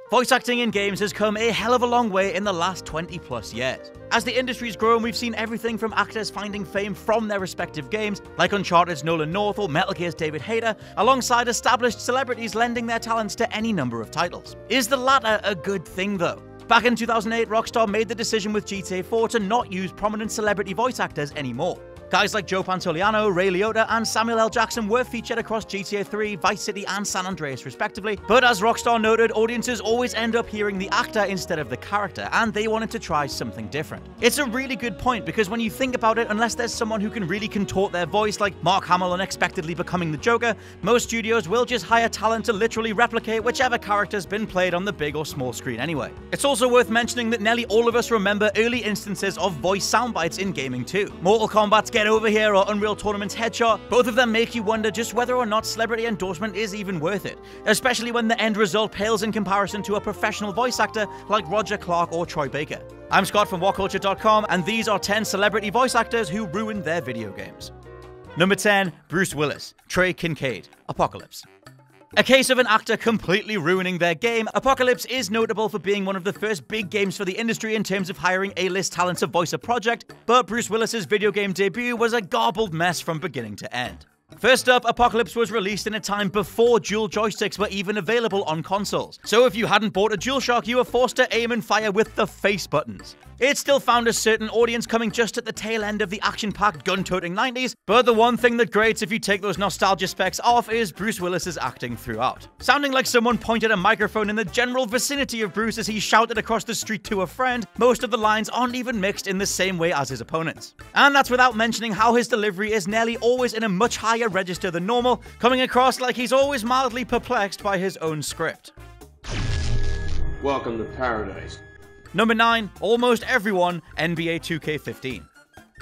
Voice acting in games has come a hell of a long way in the last 20 plus years. As the industry's grown, we've seen everything from actors finding fame from their respective games, like Uncharted's Nolan North or Metal Gear's David Hayter, alongside established celebrities lending their talents to any number of titles. Is the latter a good thing though? Back in 2008, Rockstar made the decision with GTA 4 to not use prominent celebrity voice actors anymore. Guys like Joe Pantoliano, Ray Liotta, and Samuel L. Jackson were featured across GTA 3, Vice City, and San Andreas respectively, but as Rockstar noted, audiences always end up hearing the actor instead of the character, and they wanted to try something different. It's a really good point, because when you think about it, unless there's someone who can really contort their voice, like Mark Hamill unexpectedly becoming the Joker, most studios will just hire talent to literally replicate whichever character's been played on the big or small screen anyway. It's also worth mentioning that nearly all of us remember early instances of voice soundbites in gaming too. Mortal Kombat's Get Over Here or Unreal Tournament's Headshot, both of them make you wonder just whether or not celebrity endorsement is even worth it, especially when the end result pales in comparison to a professional voice actor like Roger Clark or Troy Baker. I'm Scott from WhatCulture.com, and these are 10 celebrity voice actors who ruined their video games. Number 10, Bruce Willis, Trey Kincaid, Apocalypse. A case of an actor completely ruining their game, Apocalypse is notable for being one of the first big games for the industry in terms of hiring A-list talent to voice a project, but Bruce Willis's video game debut was a garbled mess from beginning to end. First up, Apocalypse was released in a time before dual joysticks were even available on consoles, so if you hadn't bought a DualShock, you were forced to aim and fire with the face buttons. It still found a certain audience coming just at the tail end of the action-packed, gun-toting 90s, but the one thing that grates if you take those nostalgia specs off is Bruce Willis's acting throughout. Sounding like someone pointed a microphone in the general vicinity of Bruce as he shouted across the street to a friend, most of the lines aren't even mixed in the same way as his opponents. And that's without mentioning how his delivery is nearly always in a much higher register than normal, coming across like he's always mildly perplexed by his own script. Welcome to paradise. Number 9, almost everyone, NBA 2K15.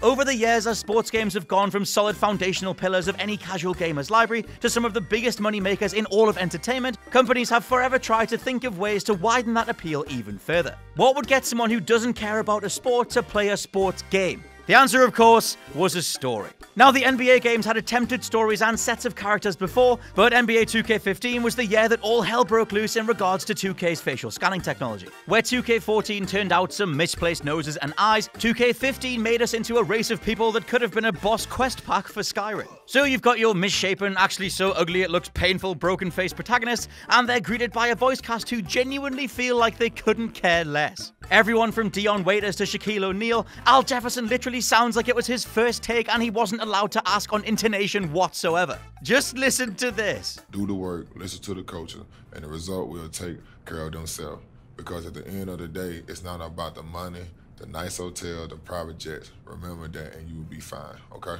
Over the years, as sports games have gone from solid foundational pillars of any casual gamer's library to some of the biggest money makers in all of entertainment, companies have forever tried to think of ways to widen that appeal even further. What would get someone who doesn't care about a sport to play a sports game? The answer, of course, was a story. Now, the NBA games had attempted stories and sets of characters before, but NBA 2K15 was the year that all hell broke loose in regards to 2K's facial scanning technology. Where 2K14 turned out some misplaced noses and eyes, 2K15 made us into a race of people that could have been a boss quest pack for Skyrim. So you've got your misshapen, actually so ugly it looks painful, broken-faced protagonists, and they're greeted by a voice cast who genuinely feel like they couldn't care less. Everyone from Dion Waiters to Shaquille O'Neal, Al Jefferson literally sounds like it was his first take and he wasn't allowed to ask on intonation whatsoever. Just listen to this. Do the work, listen to the culture, and the result will take care of themselves. Because at the end of the day, it's not about the money, the nice hotel, the private jets. Remember that and you will be fine, okay?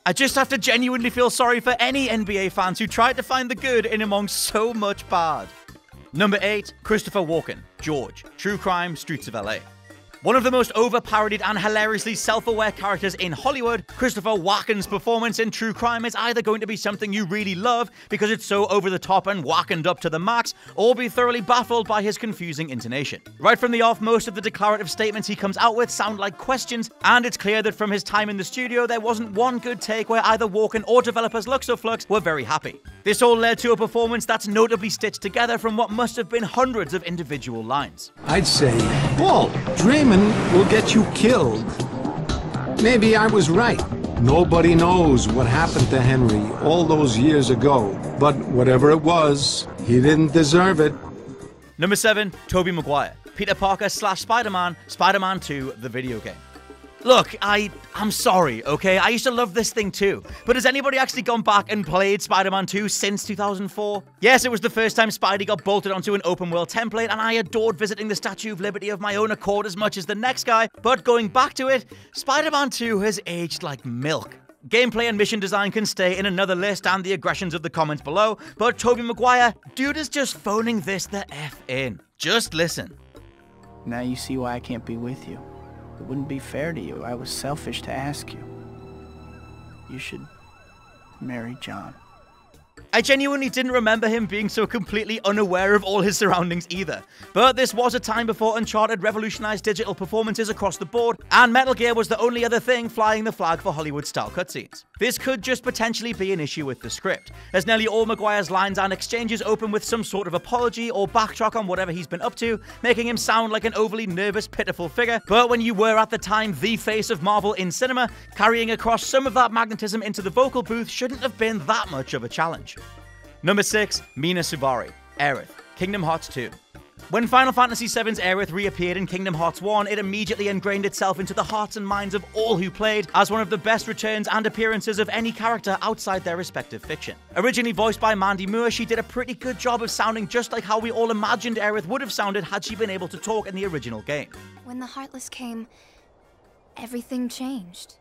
I just have to genuinely feel sorry for any NBA fans who tried to find the good in among so much bad. Number 8, Christopher Walken, George, True Crime, Streets of LA. One of the most over-parodied and hilariously self-aware characters in Hollywood, Christopher Walken's performance in True Crime is either going to be something you really love because it's so over-the-top and whackened up to the max, or be thoroughly baffled by his confusing intonation. Right from the off, most of the declarative statements he comes out with sound like questions, and it's clear that from his time in the studio, there wasn't one good take where either Walken or developers Luxoflux were very happy. This all led to a performance that's notably stitched together from what must have been hundreds of individual lines. I'd say, Paul, dreaming will get you killed. Maybe I was right. Nobody knows what happened to Henry all those years ago. But whatever it was, he didn't deserve it. Number 7, Tobey Maguire, Peter Parker / Spider-Man, Spider-Man 2, the video game. Look, I'm sorry, okay? I used to love this thing too. But has anybody actually gone back and played Spider-Man 2 since 2004? Yes, it was the first time Spidey got bolted onto an open world template, and I adored visiting the Statue of Liberty of my own accord as much as the next guy. But going back to it, Spider-Man 2 has aged like milk. Gameplay and mission design can stay in another list and the aggressions of the comments below, but Tobey Maguire, dude is just phoning this the F in. Just listen. Now you see why I can't be with you. It wouldn't be fair to you. I was selfish to ask you. You should marry John. I genuinely didn't remember him being so completely unaware of all his surroundings either. But this was a time before Uncharted revolutionized digital performances across the board, and Metal Gear was the only other thing flying the flag for Hollywood-style cutscenes. This could just potentially be an issue with the script, as nearly all Maguire's lines and exchanges open with some sort of apology or backtrack on whatever he's been up to, making him sound like an overly nervous, pitiful figure. But when you were at the time the face of Marvel in cinema, carrying across some of that magnetism into the vocal booth shouldn't have been that much of a challenge. Number 6. Mina Suvari, Aerith, Kingdom Hearts 2. When Final Fantasy VII's Aerith reappeared in Kingdom Hearts 1, it immediately ingrained itself into the hearts and minds of all who played as one of the best returns and appearances of any character outside their respective fiction. Originally voiced by Mandy Moore, she did a pretty good job of sounding just like how we all imagined Aerith would have sounded had she been able to talk in the original game. When the Heartless came, everything changed.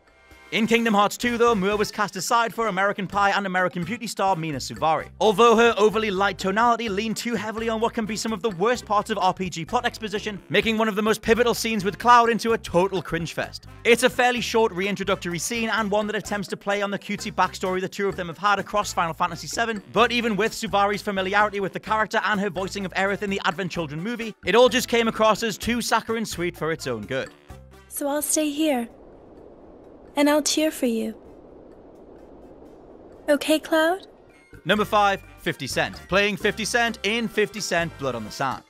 In Kingdom Hearts 2, though, Moore was cast aside for American Pie and American Beauty star Mina Suvari. Although her overly light tonality leaned too heavily on what can be some of the worst parts of RPG plot exposition, making one of the most pivotal scenes with Cloud into a total cringe fest. It's a fairly short reintroductory scene and one that attempts to play on the cutesy backstory the two of them have had across Final Fantasy VII, but even with Suvari's familiarity with the character and her voicing of Aerith in the Advent Children movie, it all just came across as too saccharine sweet for its own good. So I'll stay here. And I'll cheer for you. Okay, Cloud? Number 5. 50 Cent. Playing 50 Cent in 50 Cent Blood on the Sand.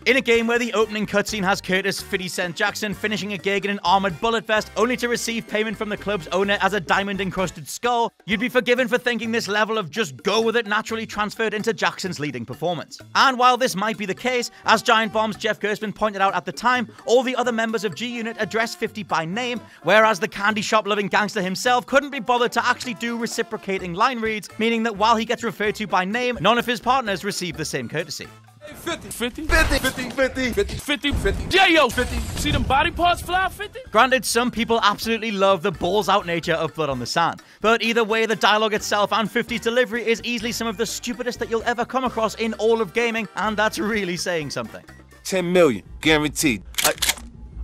In a game where the opening cutscene has Curtis 50 Cent Jackson finishing a gig in an armored bullet vest only to receive payment from the club's owner as a diamond-encrusted skull, you'd be forgiven for thinking this level of just go with it naturally transferred into Jackson's leading performance. And while this might be the case, as Giant Bomb's Jeff Gerstmann pointed out at the time, all the other members of G-Unit address 50 by name, whereas the candy shop-loving gangster himself couldn't be bothered to actually do reciprocating line reads, meaning that while he gets referred to by name, none of his partners receive the same courtesy. 50, 50, 50, 50, 50, 50, 50, 50, J.O. 50. See them body parts fly, 50? Granted, some people absolutely love the balls-out nature of Blood on the Sand, but either way, the dialogue itself and 50's delivery is easily some of the stupidest that you'll ever come across in all of gaming, and that's really saying something. 10 million, guaranteed.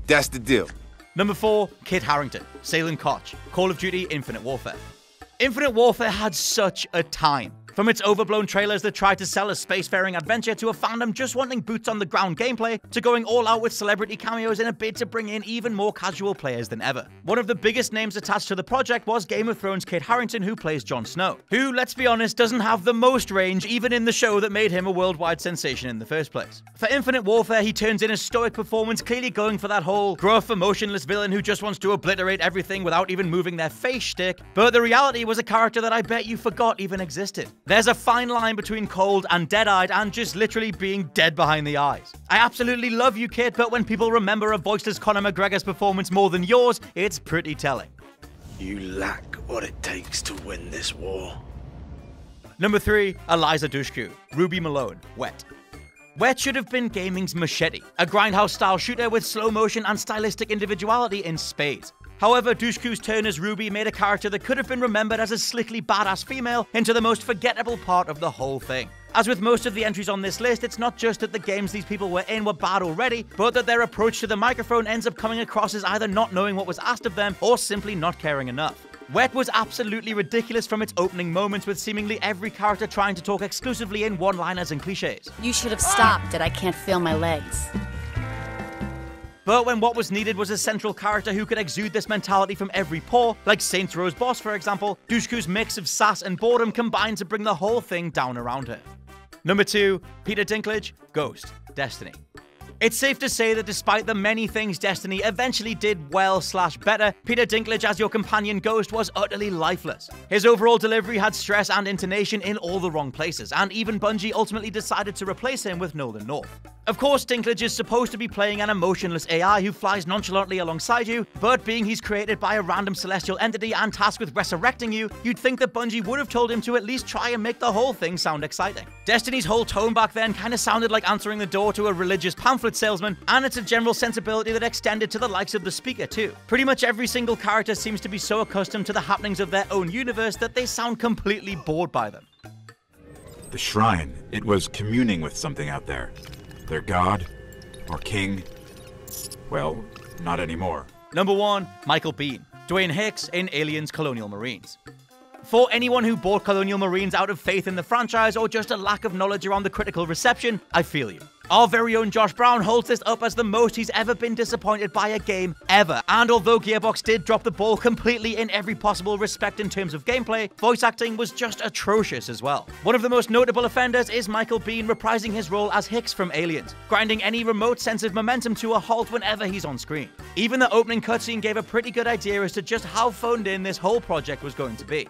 That's the deal. Number 4. Kit Harington, Salem Koch, Call of Duty Infinite Warfare. Infinite Warfare had such a time. From its overblown trailers that tried to sell a spacefaring adventure to a fandom just wanting boots-on-the-ground gameplay, to going all out with celebrity cameos in a bid to bring in even more casual players than ever. One of the biggest names attached to the project was Game of Thrones' Kit Harington, who plays Jon Snow, who, let's be honest, doesn't have the most range even in the show that made him a worldwide sensation in the first place. For Infinite Warfare, he turns in a stoic performance, clearly going for that whole gruff, emotionless villain who just wants to obliterate everything without even moving their face shtick, but the reality was a character that I bet you forgot even existed. There's a fine line between cold and dead-eyed and just literally being dead behind the eyes. I absolutely love you, Kit, but when people remember a voiceless Conor McGregor's performance more than yours, it's pretty telling. You lack what it takes to win this war. Number 3. Eliza Dushku, Ruby Malone, Wet. Wet should have been gaming's Machete, a grindhouse-style shooter with slow motion and stylistic individuality in spades. However, Dushku's turn as Ruby made a character that could have been remembered as a slickly badass female into the most forgettable part of the whole thing. As with most of the entries on this list, it's not just that the games these people were in were bad already, but that their approach to the microphone ends up coming across as either not knowing what was asked of them or simply not caring enough. Wet was absolutely ridiculous from its opening moments, with seemingly every character trying to talk exclusively in one-liners and cliches. You should have stopped it. I can't feel my legs. But when what was needed was a central character who could exude this mentality from every pore, like Saints Row's boss for example, Dushku's mix of sass and boredom combined to bring the whole thing down around her. Number 2. Peter Dinklage, Ghost, Destiny. It's safe to say that despite the many things Destiny eventually did well/better, Peter Dinklage as your companion Ghost was utterly lifeless. His overall delivery had stress and intonation in all the wrong places, and even Bungie ultimately decided to replace him with Nolan North. Of course, Dinklage is supposed to be playing an emotionless AI who flies nonchalantly alongside you, but being he's created by a random celestial entity and tasked with resurrecting you, you'd think that Bungie would have told him to at least try and make the whole thing sound exciting. Destiny's whole tone back then kinda sounded like answering the door to a religious pamphlet salesman, and it's a general sensibility that extended to the likes of the speaker too. Pretty much every single character seems to be so accustomed to the happenings of their own universe that they sound completely bored by them. The shrine, it was communing with something out there. Their god? Or king? Well, not anymore. Number 1. Michael Biehn, Dwayne Hicks in Aliens Colonial Marines. For anyone who bought Colonial Marines out of faith in the franchise or just a lack of knowledge around the critical reception, I feel you. Our very own Josh Brown holds this up as the most he's ever been disappointed by a game ever, and although Gearbox did drop the ball completely in every possible respect in terms of gameplay, voice acting was just atrocious as well. One of the most notable offenders is Michael Biehn reprising his role as Hicks from Aliens, grinding any remote sense of momentum to a halt whenever he's on screen. Even the opening cutscene gave a pretty good idea as to just how phoned in this whole project was going to be.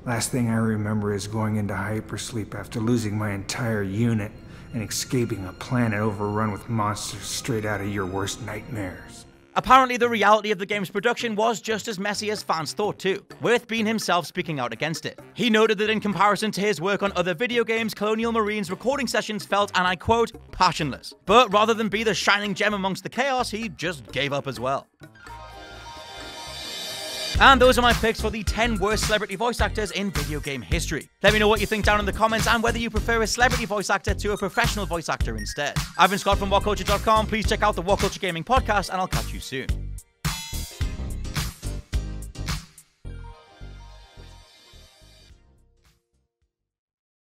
Last thing I remember is going into hypersleep after losing my entire unit and escaping a planet overrun with monsters straight out of your worst nightmares. Apparently, the reality of the game's production was just as messy as fans thought too, with Biehn himself speaking out against it. He noted that in comparison to his work on other video games, Colonial Marines recording sessions felt, and I quote, passionless. But rather than be the shining gem amongst the chaos, he just gave up as well. And those are my picks for the 10 worst celebrity voice actors in video game history. Let me know what you think down in the comments and whether you prefer a celebrity voice actor to a professional voice actor instead. I've been Scott from WhatCulture.com. Please check out the WhatCulture Gaming Podcast, and I'll catch you soon.